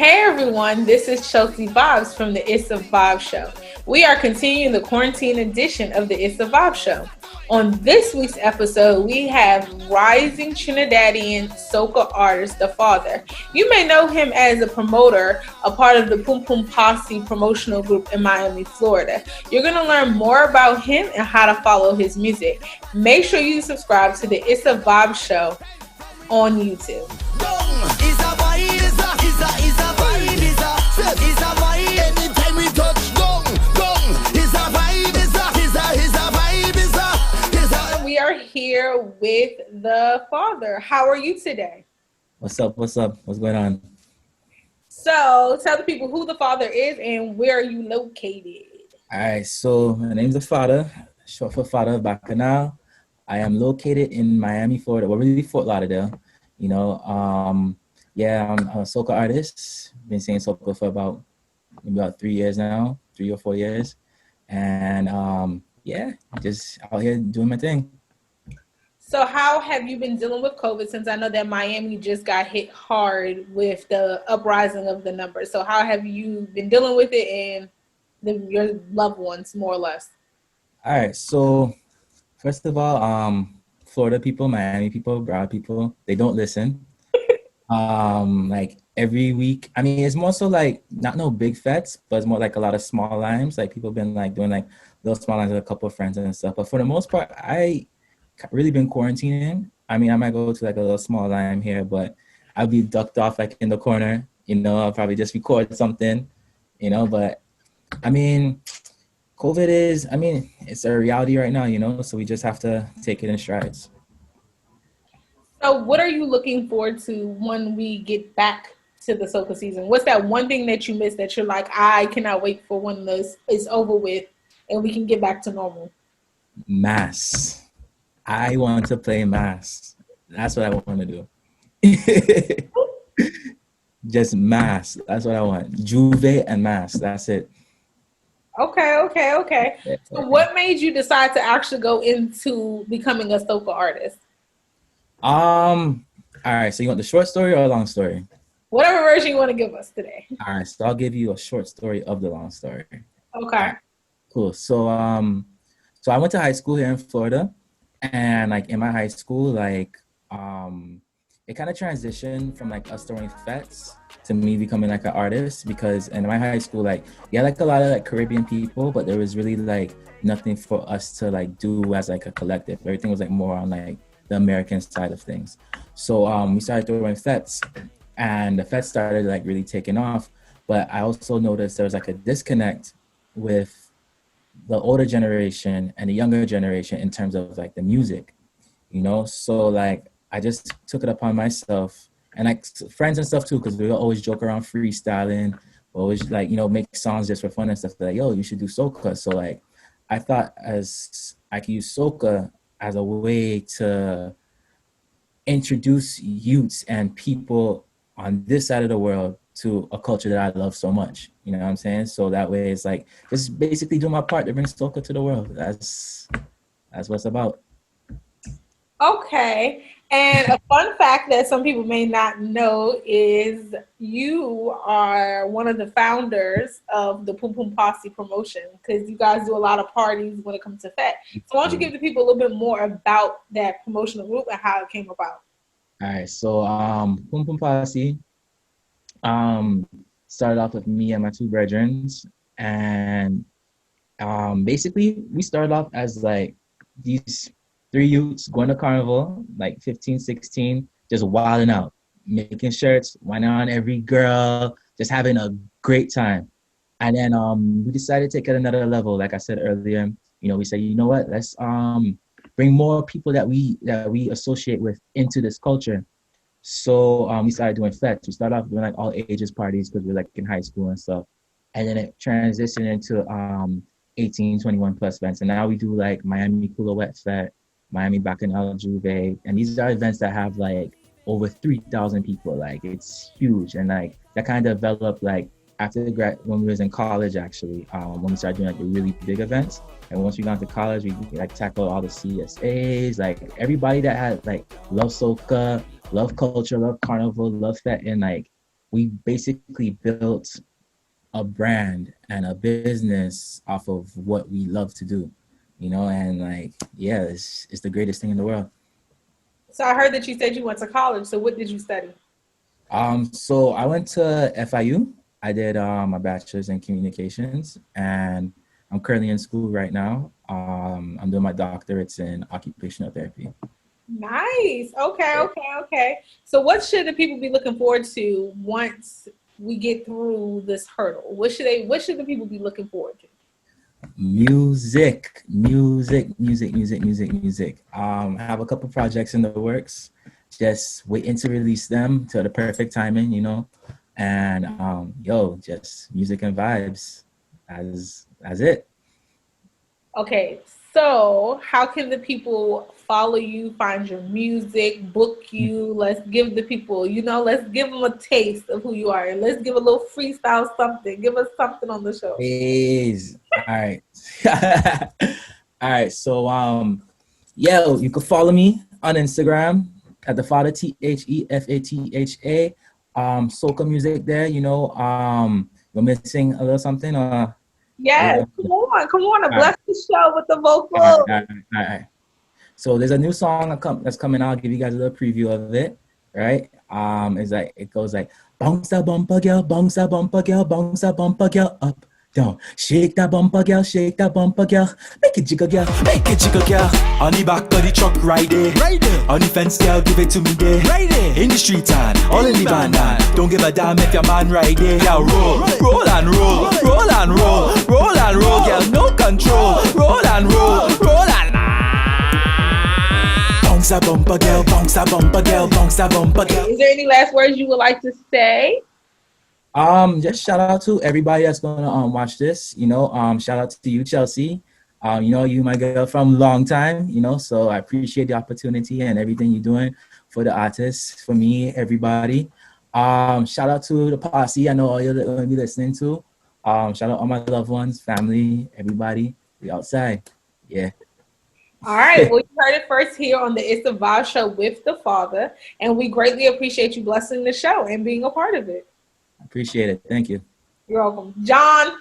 Hey everyone, this is Issa Vybz from the Issa Vybz Show. We are continuing the quarantine edition of the Issa Vybz Show. On this week's episode, we have rising Trinidadian soca artist, The Fatha. You may know him as a promoter, a part of the Pum Pum Posse promotional group in Miami, Florida. You're going to learn more about him and how to follow his music. Make sure you subscribe to the Issa Vybz Show on YouTube. We are here with The Fatha. How are you today? What's up? What's going on? So tell the people who The Fatha is and where are you located? All right, so my name's The Fatha, short for Fatha Bacchanal. I am located in Miami, Florida. Well, really Fort Lauderdale. I'm a soca artist. Been singing soca for about 3 years now, 3 or 4 years. And just out here doing my thing. So how have you been dealing with COVID, since I know that Miami just got hit hard with the uprising of the numbers? So how have you been dealing with it and your loved ones, more or less? All right, so first of all, Florida people, Miami people, Broward people, they don't listen. Like every week, I mean, it's more so like not no big fetes, but it's more like a lot of small limes. Like people been like doing like little small limes with a couple of friends and stuff. But for the most part, I really been quarantining. I mean, I might go to like a little small lime here, but I'll be ducked off like in the corner. I'll probably just record something. But I mean, COVID it's a reality right now. So we just have to take it in strides. So what are you looking forward to when we get back to the soca season? What's that one thing that you miss that you're like, I cannot wait for when this is over with and we can get back to normal? Mass. I want to play mass. That's what I want to do. Just mass. That's what I want. Juve and mass. That's it. Okay. So what made you decide to actually go into becoming a soca artist? All right, so you want the short story or a long story? Whatever version you want to give us today. All right, so I'll give you a short story of the long story. Okay. Right, cool. So I went to high school here in Florida, and like in my high school, like it kind of transitioned from like us throwing fetes to me becoming like an artist, because in my high school, like like a lot of like Caribbean people, but there was really like nothing for us to like do as like a collective. Everything was like more on like the American side of things. So we started throwing fetes, and the fetes started like really taking off. But I also noticed there was like a disconnect with the older generation and the younger generation in terms of like the music, So like I just took it upon myself, and like friends and stuff too, because we always joke around freestyling, always like, make songs just for fun and stuff. Like, yo, you should do soca. So like I thought as I could use soca as a way to introduce youths and people on this side of the world to a culture that I love so much. You know what I'm saying? So that way it's like just basically do my part to bring soca to the world. That's what it's about. Okay. And a fun fact that some people may not know is you are one of the founders of the Pum Pum Posse promotion, because you guys do a lot of parties when it comes to Fete. So why don't you give the people a little bit more about that promotional group and how it came about? All right. So Pum Pum Posse started off with me and my two brethren. And basically we started off as like these 3 youths going to carnival, like 15, 16, just wilding out, making shirts, whining on every girl, just having a great time. And then we decided to take it another level. Like I said earlier, we said, you know what, let's bring more people that we associate with into this culture. So we started doing fetes. We started off doing like all ages parties because we were like in high school and stuff. And then it transitioned into 18, 21 plus events. And now we do like Miami Cooler Wet Fete, Miami Bacchanal Juve, and these are events that have like over 3,000 people. Like it's huge, and like that kind of developed like after when we was in college actually, when we started doing like the really big events. And once we got to college, we like tackled all the CSAs, like everybody that had like love soca, love culture, love carnival, love Fete, and like we basically built a brand and a business off of what we love to do, and like, yeah, it's the greatest thing in the world. So I heard that you said you went to college. So what did you study? So I went to FIU. I did my bachelor's in communications, and I'm currently in school right now. I'm doing my doctorates in occupational therapy. Nice. Okay. So what should the people be looking forward to once we get through this hurdle? What should the people be looking forward to? Music. I have a couple projects in the works, just waiting to release them to the perfect timing, and just music and vibes as it. Okay, so how can the people follow you, find your music, book you? Let's give the people, let's give them a taste of who you are. And let's give a little freestyle something. Give us something on the show. Please. All right. All right. So you can follow me on Instagram at the Fatha TheFatha. Soca music there, you're missing a little something Yes, come on, and bless the show with the vocals. All right. So there's a new song that's coming out. I'll give you guys a little preview of it, right? It goes like bounce that bumper girl, bounce that bumper girl, bounce that bumper girl up, down, shake that bumper girl, make it jiggle girl, make it jiggle girl. On the back of the truck, right there. On the fence, girl, give it to me there. In the street and all in the van. Don't give a damn if your man right there. Girl, roll and roll, roll and roll, roll and roll, girl, no control. Roll and roll, roll and bounce a bumper girl, bounce a bumper girl, bounce a bumper girl. Is there any last words you would like to say? Just shout out to everybody that's gonna watch this. Shout out to you, Chelsea. You my girl from long time. So I appreciate the opportunity and everything you're doing for the artists, for me, everybody. Shout out to the posse. I know all you're gonna be listening to. Shout out all my loved ones, family, everybody. We outside. Yeah. All right. Well, you heard it first here on the Issa Vybz Show with the Fatha, and we greatly appreciate you blessing the show and being a part of it. Appreciate it. Thank you. You're welcome. John.